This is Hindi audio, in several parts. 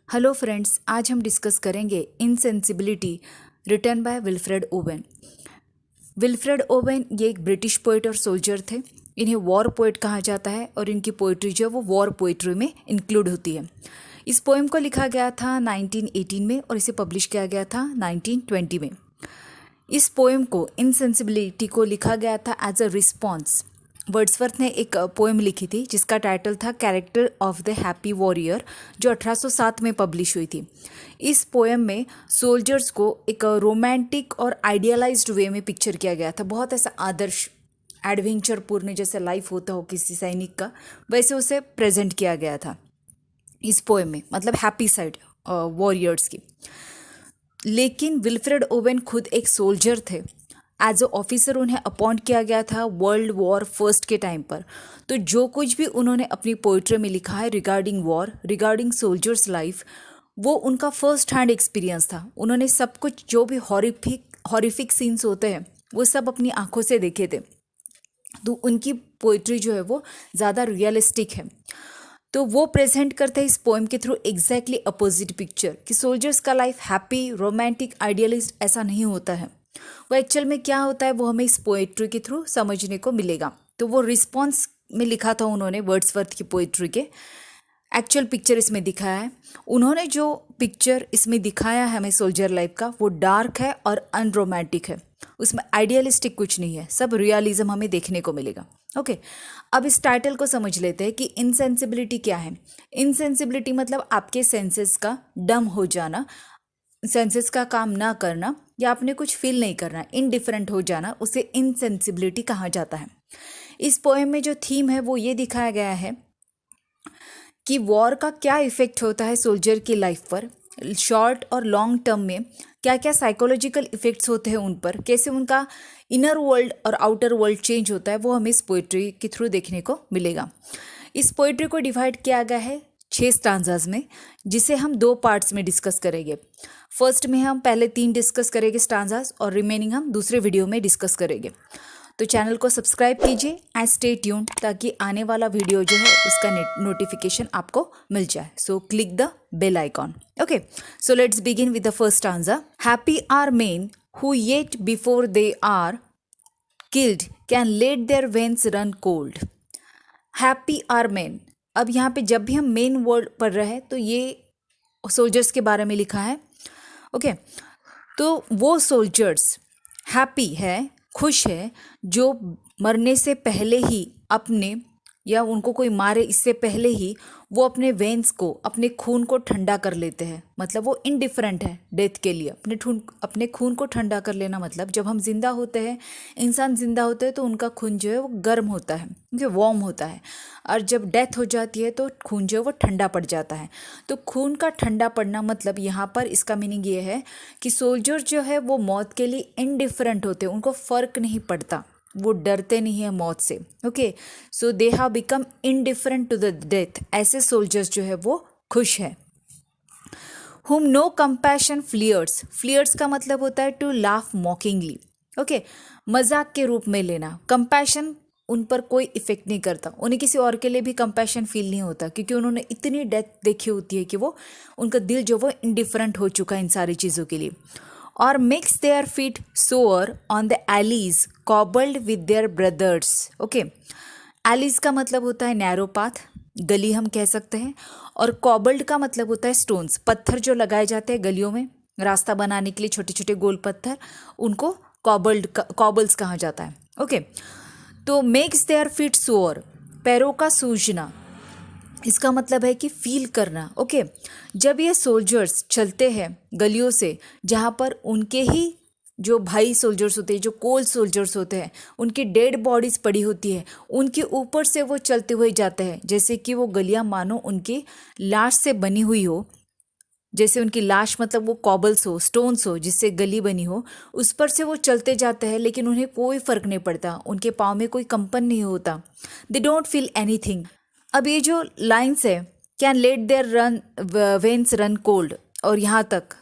हेलो फ्रेंड्स, आज हम डिस्कस करेंगे insensibility written by Wilfred Owen. Wilfred Owen ये एक ब्रिटिश पोइट और सोल्जर थे। इन्हें वॉर पोइट कहा जाता है और इनकी पोइट्री जो है वो वॉर पोइट्री में इंक्लूड होती है। इस पोएम को लिखा गया था 1918 में और इसे पब्लिश किया गया था 1920 में। इस पोएम को इनसेंसिबिलिटी को लिखा गया था एज अ रिस्पॉन्स। वर्ड्सवर्थ ने एक पोएम लिखी थी जिसका टाइटल था character of the happy warrior, जो 1807 में पब्लिश हुई थी। इस पोएम में सोल्जर्स को एक रोमांटिक और आइडियलाइज्ड वे में पिक्चर किया गया था। बहुत ऐसा आदर्श एडवेंचर पूर्ण जैसे लाइफ होता हो किसी सैनिक का, वैसे उसे प्रेजेंट किया गया था इस पोएम में, मतलब हैप्पी साइड वॉरियर्स की। लेकिन विल्फ्रेड ओवेन खुद एक सोल्जर थे। एज अ ऑफिसर उन्हें अपॉइंट किया गया था वर्ल्ड वॉर फर्स्ट के टाइम पर। तो जो कुछ भी उन्होंने अपनी पोइट्री में लिखा है regarding war, regarding soldiers life, वो उनका फर्स्ट हैंड एक्सपीरियंस था। उन्होंने सब कुछ जो भी हॉरिफिक सीन्स होते हैं वो सब अपनी आंखों से देखे थे। तो उनकी पोइट्री जो है वो ज़्यादा रियलिस्टिक है। तो वो प्रेजेंट करते हैं इस पोएम के थ्रू एग्जैक्टली अपोजिट पिक्चर कि सोल्जर्स का लाइफ हैप्पी रोमांटिक आइडियलिस्ट ऐसा नहीं होता है। वो एक्चुअल में क्या होता है वो हमें इस पोएट्री के थ्रू समझने को मिलेगा। तो वो रिस्पॉन्स में लिखा था उन्होंने वर्ड्सवर्थ की पोएट्री के। एक्चुअल पिक्चर इसमें दिखाया है उन्होंने। जो पिक्चर इसमें दिखाया है हमें सोल्जर लाइफ का, वो डार्क है और अनरोमांटिक है। उसमें आइडियलिस्टिक कुछ नहीं है, सब रियलिज्म हमें देखने को मिलेगा। ओके, अब इस टाइटल को समझ लेते हैं कि इनसेंसिबिलिटी क्या है। इनसेंसिबिलिटी मतलब आपके सेंसेस का डम हो जाना, सेंसेस का काम ना करना, या आपने कुछ फील नहीं करना, इनडिफरेंट हो जाना, उसे इनसेंसिबिलिटी कहा जाता है। इस पोएम में जो थीम है वो ये दिखाया गया है कि वॉर का क्या इफेक्ट होता है सोल्जर की लाइफ पर, शॉर्ट और लॉन्ग टर्म में क्या क्या साइकोलॉजिकल इफेक्ट्स होते हैं उन पर, कैसे उनका इनर वर्ल्ड और आउटर वर्ल्ड चेंज होता है, वो हमें इस पोइट्री के थ्रू देखने को मिलेगा। इस पोइट्री को डिवाइड किया गया है 6 स्टांजाज में, जिसे हम 2 पार्ट्स में डिस्कस करेंगे। फर्स्ट में हम पहले 3 डिस्कस करेंगे स्टांजाज और रिमेनिंग हम दूसरे वीडियो में डिस्कस करेंगे। तो चैनल को सब्सक्राइब कीजिए एंड स्टे ट्यून्ड, ताकि आने वाला वीडियो जो है उसका नोटिफिकेशन आपको मिल जाए। So click the bell icon. Okay, so let's begin with the first stanza. Happy are men who yet before they are killed can let their veins run cold. Happy are men, अब यहाँ पे जब भी हम मेन वर्ड पढ़ रहे हैं तो ये सोल्जर्स के बारे में लिखा है। ओके, तो वो सोल्जर्स हैप्पी है, खुश है, जो मरने से पहले ही अपने, या उनको कोई मारे इससे पहले ही वो अपने वेन्स को, अपने खून को ठंडा कर लेते हैं। मतलब वो इनडिफरेंट है डेथ के लिए। अपने खून को ठंडा कर लेना मतलब जब हम जिंदा होते हैं, इंसान जिंदा होते हैं तो उनका खून जो है वो गर्म होता है, क्योंकि वार्म होता है, और जब डेथ हो जाती है तो खून जो है वो ठंडा पड़ जाता है। तो खून का ठंडा पड़ना मतलब यहाँ पर इसका मीनिंग ये है कि सोल्जर जो है वो मौत के लिए इनडिफरेंट होते हैं, उनको फ़र्क नहीं पड़ता, वो डरते नहीं है मौत से। Okay, so they have become indifferent to the death. ऐसे सोल्जर्स जो है वो खुश है। हुम नो कंपैशन फ्लियर्स, फ्लियर्स का मतलब होता है टू लाफ मॉकिंगली। ओके, मजाक के रूप में लेना। कंपैशन उन पर कोई इफेक्ट नहीं करता, उन्हें किसी और के लिए भी कंपैशन फील नहीं होता, क्योंकि उन्होंने इतनी डेथ देखी होती है कि वो, उनका दिल जो वो इनडिफरेंट हो चुका है इन सारी चीज़ों के लिए। और makes their feet sore on the alleys cobbled with their brothers। Okay, alleys का मतलब होता है नैरो पाथ, गली हम कह सकते हैं, और कॉबल्ड का मतलब होता है स्टोन्स, पत्थर जो लगाए जाते हैं गलियों में रास्ता बनाने के लिए, छोटे छोटे गोल पत्थर, उनको कॉबल्स कहा जाता है। ओके, तो makes their feet sore, पैरों का सूजना, इसका मतलब है कि फील करना। ओके, जब ये सोल्जर्स चलते हैं गलियों से जहाँ पर उनके ही जो भाई सोल्जर्स होते हैं, जो कोल्ड सोल्जर्स होते हैं, उनकी डेड बॉडीज पड़ी होती है, उनके ऊपर से वो चलते हुए जाते हैं, जैसे कि वो गलियाँ मानो उनकी लाश से बनी हुई हो, जैसे उनकी लाश मतलब वो कॉबल्स हो, स्टोन्स हो, जिससे गली बनी हो, उस पर से वो चलते जाते हैं, लेकिन उन्हें कोई फ़र्क नहीं पड़ता, उनके पाँव में कोई कंपन नहीं होता। They don't feel anything. अब ये जो लाइन्स है, can let their run veins run cold, और यहाँ तक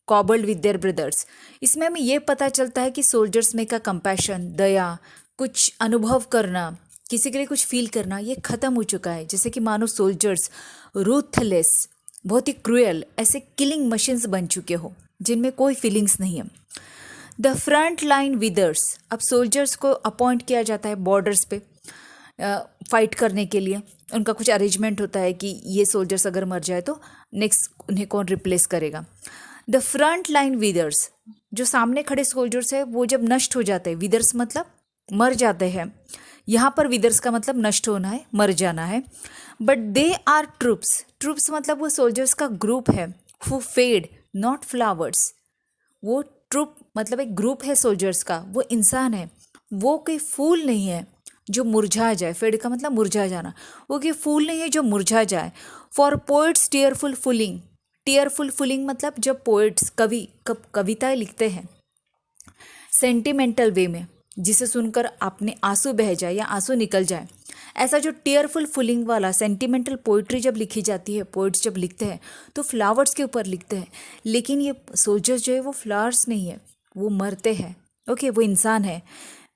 कॉबल्ड विद देयर ब्रदर्स, इसमें हमें ये पता चलता है कि सोल्जर्स में का कंपैशन, दया, कुछ अनुभव करना, किसी के लिए कुछ फील करना, ये ख़त्म हो चुका है। जैसे कि मानो सोल्जर्स रूथलेस, बहुत ही क्रूएल, ऐसे किलिंग मशीन्स बन चुके हो जिनमें कोई फीलिंग्स नहीं है। द फ्रंट लाइन विदर्स, अब सोल्जर्स को अपॉइंट किया जाता है बॉर्डर्स पे फाइट करने के लिए। उनका कुछ अरेंजमेंट होता है कि ये सोल्जर्स अगर मर जाए तो नेक्स्ट उन्हें कौन रिप्लेस करेगा। द फ्रंट लाइन विदर्स, जो सामने खड़े सोल्जर्स है वो जब नष्ट हो जाते हैं, विदर्स मतलब मर जाते हैं, यहाँ पर विदर्स का मतलब नष्ट होना है, मर जाना है। But they are troops, troops मतलब वो सोल्जर्स का ग्रुप है, हु फेड नॉट फ्लावर्स। वो ट्रूप मतलब एक ग्रुप है सोल्जर्स का, वो इंसान है, वो कोई फूल नहीं है जो मुरझा जाए। फेड का मतलब मुरझा जाना, वो कोई फूल नहीं है जो मुरझा जाए। For poets tearful fooling, tearful fooling मतलब जब पोइट्स कविताएं लिखते हैं सेंटिमेंटल वे में, जिसे सुनकर आपने आंसू बह जाए या आंसू निकल जाए, ऐसा जो टीयरफुल फुलिंग वाला सेंटिमेंटल पोइट्री जब लिखी जाती है, पोइट्स जब लिखते हैं तो फ्लावर्स के ऊपर लिखते हैं। लेकिन ये सोल्जर्स जो है वो फ्लावर्स नहीं है, वो मरते हैं। ओके, वो इंसान है।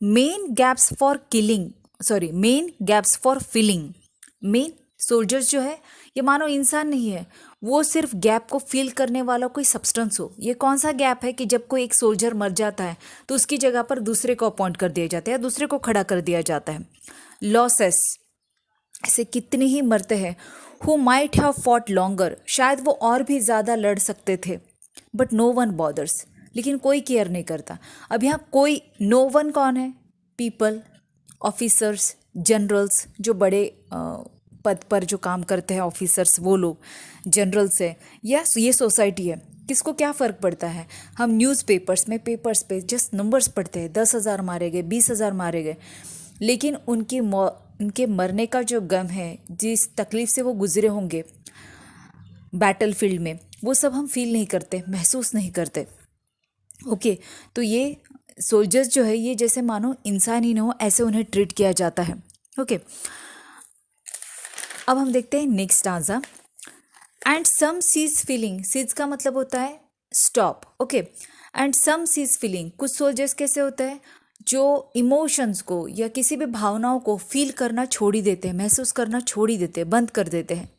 Men gaps for killing, sorry men gaps for filling. Men soldiers जो है ये मानो इंसान नहीं है, वो सिर्फ गैप को फिल करने वाला कोई सब्सटेंस हो। ये कौन सा गैप है कि जब कोई एक सोल्जर मर जाता है तो उसकी जगह पर दूसरे को अपॉइंट कर दिया जाता है, दूसरे को खड़ा कर दिया जाता है। लॉसेस, ऐसे कितने ही मरते हैं। Who might have fought longer, शायद वो और भी ज़्यादा लड़ सकते थे। बट नो वन बॉदर्स, लेकिन कोई केयर नहीं करता। अब यहाँ कोई, नो वन कौन है? पीपल, ऑफिसर्स, जनरल्स, जो बड़े पद पर जो काम करते हैं ऑफिसर्स, वो लोग जनरल्स है, या ये सोसाइटी है। किसको क्या फ़र्क पड़ता है? हम न्यूज़पेपर्स में, पेपर्स पे जस्ट नंबर्स पढ़ते हैं, 10,000 मारे गए, 20,000 मारे गए, लेकिन उनके मरने का जो गम है, जिस तकलीफ से वो गुजरे होंगे बैटल फील्ड में, वो सब हम फील नहीं करते, महसूस नहीं करते। ओके, तो ये सोल्जर्स जो है ये जैसे मानो इंसान ही ना हो, ऐसे उन्हें ट्रीट किया जाता है। ओके, अब हम देखते हैं next stanza. And some cease feeling, cease का मतलब होता है stop. Okay, and some cease feeling, कुछ सोल्जर्स कैसे होता है जो इमोशंस को या किसी भी भावनाओं को फील करना छोड़ ही देते हैं, महसूस करना छोड़ ही देते हैं, बंद कर देते हैं।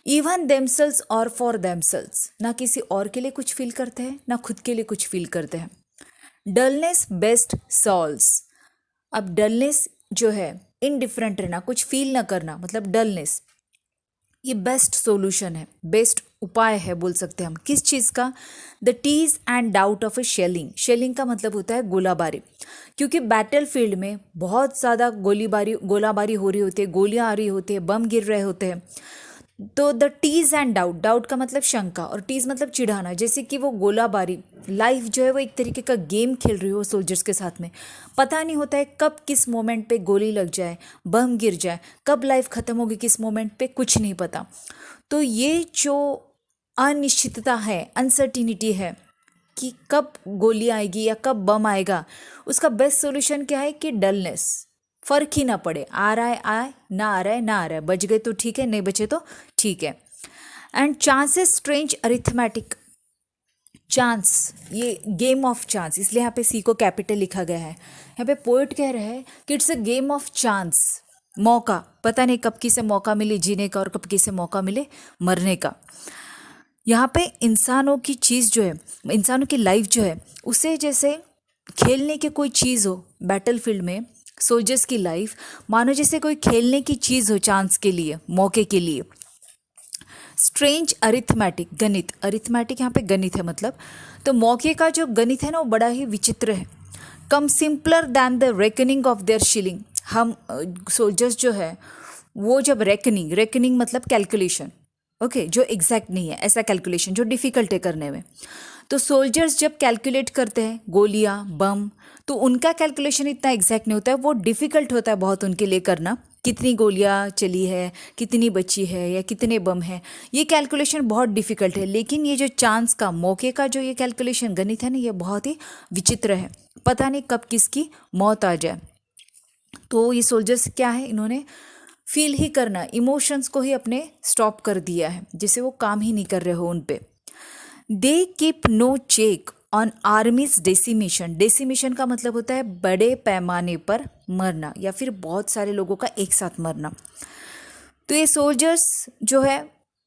इवन देमसेल्स और फॉर देमसेल्स, ना किसी और के लिए कुछ फील करते हैं ना खुद के लिए कुछ फील करते हैं। डलनेस बेस्ट सॉल्व्स, अब डलनेस जो है, इनडिफरेंट रहना, कुछ फील ना करना, मतलब डलनेस, ये बेस्ट सॉल्यूशन है, बेस्ट उपाय है बोल सकते हैं हम। किस चीज़ का? The tease and doubt of a shelling, shelling का मतलब होता है गोलाबारी, क्योंकि बैटल फील्ड में बहुत ज़्यादा गोलाबारी हो रही होती है, गोलियां आ रही होती है, बम गिर रहे होते हैं। तो the tease and doubt, doubt का मतलब शंका और टीज मतलब चिढ़ाना, जैसे कि वो गोलाबारी, लाइफ जो है वो एक तरीके का गेम खेल रही हो सोल्जर्स के साथ में। पता नहीं होता है कब किस मोमेंट पे गोली लग जाए, बम गिर जाए, कब लाइफ ख़त्म होगी किस मोमेंट पे, कुछ नहीं पता। तो ये जो अनिश्चितता है, अनसर्टिनिटी है कि कब गोली आएगी या कब बम आएगा, उसका बेस्ट सोल्यूशन क्या है कि डलनेस, फर्क ही ना पड़े, आ रहा है आए, ना आ रहा है ना आ रहा है, बच गए तो ठीक है, नहीं बचे तो ठीक है। And chances strange arithmetic, chance, ये गेम ऑफ चांस, इसलिए यहाँ पे सी को कैपिटल लिखा गया है। यहाँ पे पोएट कह रहे हैं कि it's a game of chance, मौका, पता नहीं कब किसे मौका मिले जीने का और कब किसे मौका मिले मरने का। यहाँ पे इंसानों की चीज़ जो है, इंसानों की लाइफ जो है, उसे जैसे खेलने की कोई चीज़ हो बैटल फील्ड में, सोल्जर्स की लाइफ मानो जैसे कोई खेलने की चीज़ हो, चांस के लिए, मौके के लिए। स्ट्रेंज अरिथमेटिक, गणित, अरिथमेटिक यहाँ पे गणित है मतलब, तो मौके का जो गणित है ना वो बड़ा ही विचित्र है। Come simpler than the reckoning of their shilling, हम सोल्जर्स जो है वो जब रेकनिंग, रेकनिंग मतलब कैलकुलेशन, ओके, जो एग्जैक्ट नहीं है, ऐसा कैलकुलेशन जो डिफ़िकल्ट है करने में। तो सोल्जर्स जब कैलकुलेट करते हैं गोलियां, बम, तो उनका कैलकुलेशन इतना एग्जैक्ट नहीं होता है, वो डिफ़िकल्ट होता है बहुत उनके लिए करना। कितनी गोलियां चली है, कितनी बची है, या कितने बम है, ये कैलकुलेशन बहुत डिफ़िकल्ट है। लेकिन ये जो चांस का, मौके का जो ये कैलकुलेशन गणित है ना, ये बहुत ही विचित्र है, पता नहीं कब किसकी मौत आ जाए। तो ये सोल्जर्स क्या है, इन्होंने फील ही करना, इमोशंस को ही अपने स्टॉप कर दिया है, जैसे वो काम ही नहीं कर रहे हो उन पे। They keep no check on armies decimation, decimation का मतलब होता है बड़े पैमाने पर मरना या फिर बहुत सारे लोगों का एक साथ मरना। तो ये सोल्जर्स जो है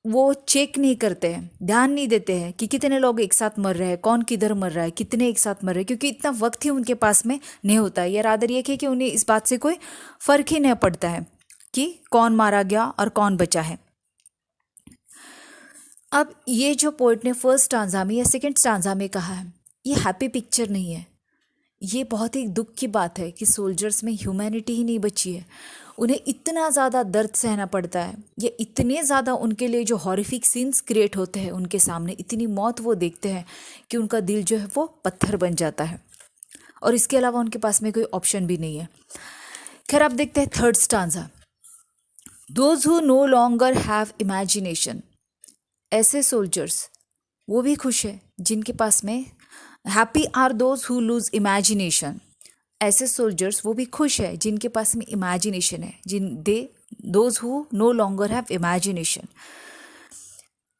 वो चेक नहीं करते हैं, ध्यान नहीं देते हैं कि कितने लोग एक साथ मर रहे हैं, कौन किधर मर रहा है, कितने एक साथ मर रहे हैं, क्योंकि इतना वक्त ही उनके पास में नहीं होता है। या रादर ये कि उन्हें इस बात से कोई फर्क ही नहीं पड़ता है कि कौन मारा गया और कौन बचा है। अब ये जो पोइट ने फर्स्ट स्टांजा में या सेकंड स्टांजा में कहा है, ये हैप्पी पिक्चर नहीं है। ये बहुत ही दुख की बात है कि सोल्जर्स में ह्यूमैनिटी ही नहीं बची है। उन्हें इतना ज़्यादा दर्द सहना पड़ता है, ये इतने ज़्यादा उनके लिए जो हॉरिफिक सीन्स क्रिएट होते हैं उनके सामने, इतनी मौत वो देखते हैं कि उनका दिल जो है वो पत्थर बन जाता है, और इसके अलावा उनके पास में कोई ऑप्शन भी नहीं है। खैर, आप देखते हैं third stanza, those who no longer have imagination. ऐसे सोल्जर्स वो भी खुश है जिनके पास में, happy are those who lose imagination. ऐसे सोल्जर्स वो भी खुश है जिनके पास में इमेजिनेशन है, those who no longer have imagination.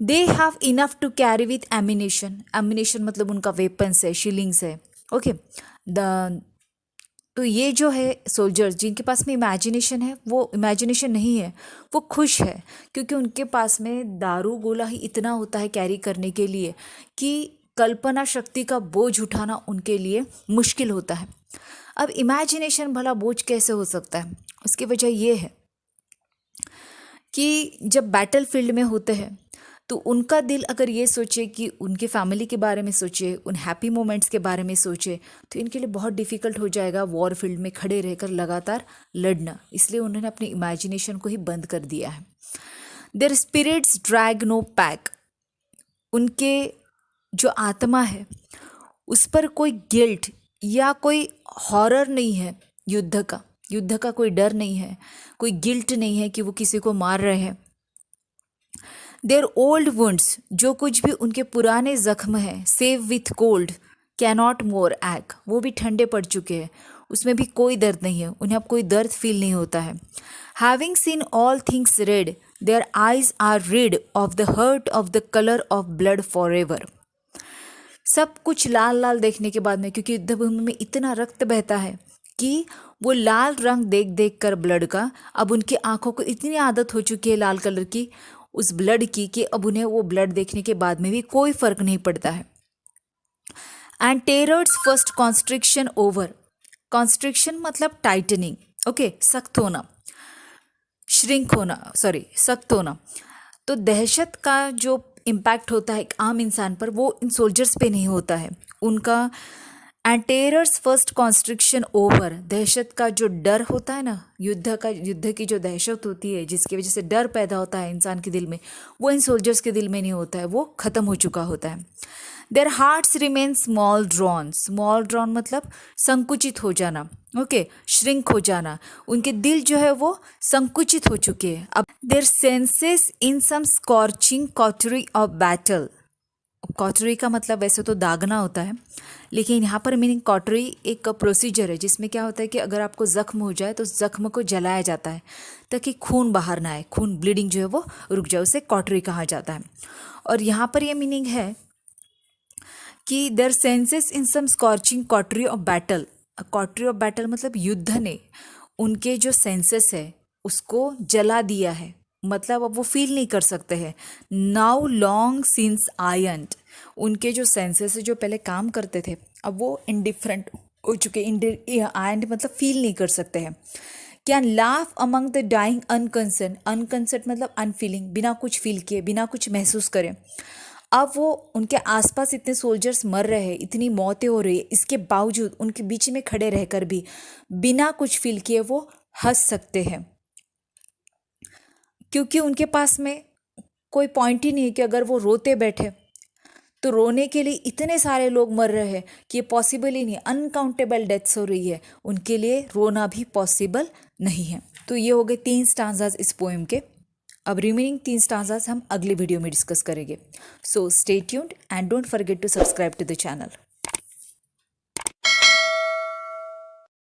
They have enough to carry with ammunition. Ammunition मतलब उनका वेपन्स है, शीलिंग्स है, ओके। तो ये जो है सोल्जर्स जिनके पास में इमेजिनेशन है, वो इमेजिनेशन नहीं है, वो खुश है, क्योंकि उनके पास में दारू गोला ही इतना होता है कैरी करने के लिए कि कल्पना शक्ति का बोझ उठाना उनके लिए मुश्किल होता है। अब इमेजिनेशन भला बोझ कैसे हो सकता है? उसकी वजह ये है कि जब बैटल फील्ड में होते हैं तो उनका दिल अगर ये सोचे कि उनके फैमिली के बारे में सोचे, उन हैप्पी मोमेंट्स के बारे में सोचे, तो इनके लिए बहुत डिफ़िकल्ट हो जाएगा वॉर फील्ड में खड़े रहकर लगातार लड़ना। इसलिए उन्होंने अपनी इमेजिनेशन को ही बंद कर दिया है। Their spirits drag no pack. उनके जो आत्मा है उस पर कोई गिल्ट या कोई हॉरर नहीं है युद्ध का कोई डर नहीं है, कोई गिल्ट नहीं है कि वो किसी को मार रहे हैं। देयर ओल्ड वुंड्स, जो कुछ भी उनके पुराने जख्म हैं, save with cold cannot more act, वो भी ठंडे पड़ चुके हैं, उसमें भी कोई दर्द नहीं है, उन्हें अब कोई दर्द फील नहीं होता है। Having seen all things red, their eyes are rid of the hurt of the colour of blood for ever. सब कुछ लाल लाल देखने के बाद में, क्योंकि युद्ध भूमि में इतना रक्त बहता है कि वो लाल रंग देख देख कर ब्लड का, अब उनकी आंखों को इतनी आदत हो चुकी है लाल कलर की, उस ब्लड की, कि अब उन्हें वो ब्लड देखने के बाद में भी कोई फर्क नहीं पड़ता है। And terrors first constriction over. Constriction मतलब टाइटनिंग, ओके, सख्त होना, श्रिंक होना, सॉरी, सख्त होना। तो दहशत का जो इम्पैक्ट होता है एक आम इंसान पर, वो इन सोल्जर्स पे नहीं होता है उनका। And terrors first constriction over, दहशत का जो डर होता है ना, युद्ध की जो दहशत होती है जिसकी वजह से डर पैदा होता है इंसान के दिल में, वो इन सोल्जर्स के दिल में नहीं होता है, वो खत्म हो चुका होता है। There hearts remain small drawn. Small drawn मतलब संकुचित हो जाना, ओके, श्रिंक हो जाना। उनके दिल जो है वो संकुचित हो चुके हैं। अब their senses in some scorching cautery of battle. Cautery का मतलब वैसे तो दागना होता है, लेकिन यहाँ पर मीनिंग कॉटरी एक प्रोसीजर है जिसमें क्या होता है कि अगर आपको जख्म हो जाए तो जख्म को जलाया जाता है ताकि खून बाहर ना आए, खून ब्लीडिंग जो है वो रुक जाए, उसे कॉटरी कहा जाता है। और यहाँ पर ये मीनिंग है कि their senses in some scorching cautery of battle. Cautery of battle मतलब युद्ध ने उनके जो सेंसेस है उसको जला दिया है, मतलब अब वो फील नहीं कर सकते हैं। नाउ लॉन्ग सिंस आयंट, उनके जो सेंसेस है जो पहले काम करते थे अब वो इंडिफरेंट हो चुके। आयंट मतलब फील नहीं कर सकते हैं। Can laugh among the dying unconcerned. Unconcerned मतलब अनफीलिंग, बिना कुछ फील किए, बिना कुछ महसूस करें। अब वो उनके आसपास इतने सोल्जर्स मर रहे हैं, इतनी मौतें हो रही है, इसके बावजूद उनके बीच में खड़े रहकर भी बिना कुछ फील किए वो हंस सकते हैं, क्योंकि उनके पास में कोई पॉइंट ही नहीं है कि अगर वो रोते बैठे तो रोने के लिए इतने सारे लोग मर रहे हैं कि ये पॉसिबल ही नहीं, अनकाउंटेबल डेथ्स हो रही है, उनके लिए रोना भी पॉसिबल नहीं है। तो ये हो गए 3 स्टांजाज इस पोएम के। अब रिमेनिंग 3 स्टांजाज हम अगले वीडियो में डिस्कस करेंगे। So stay tuned and don't forget to subscribe to the channel.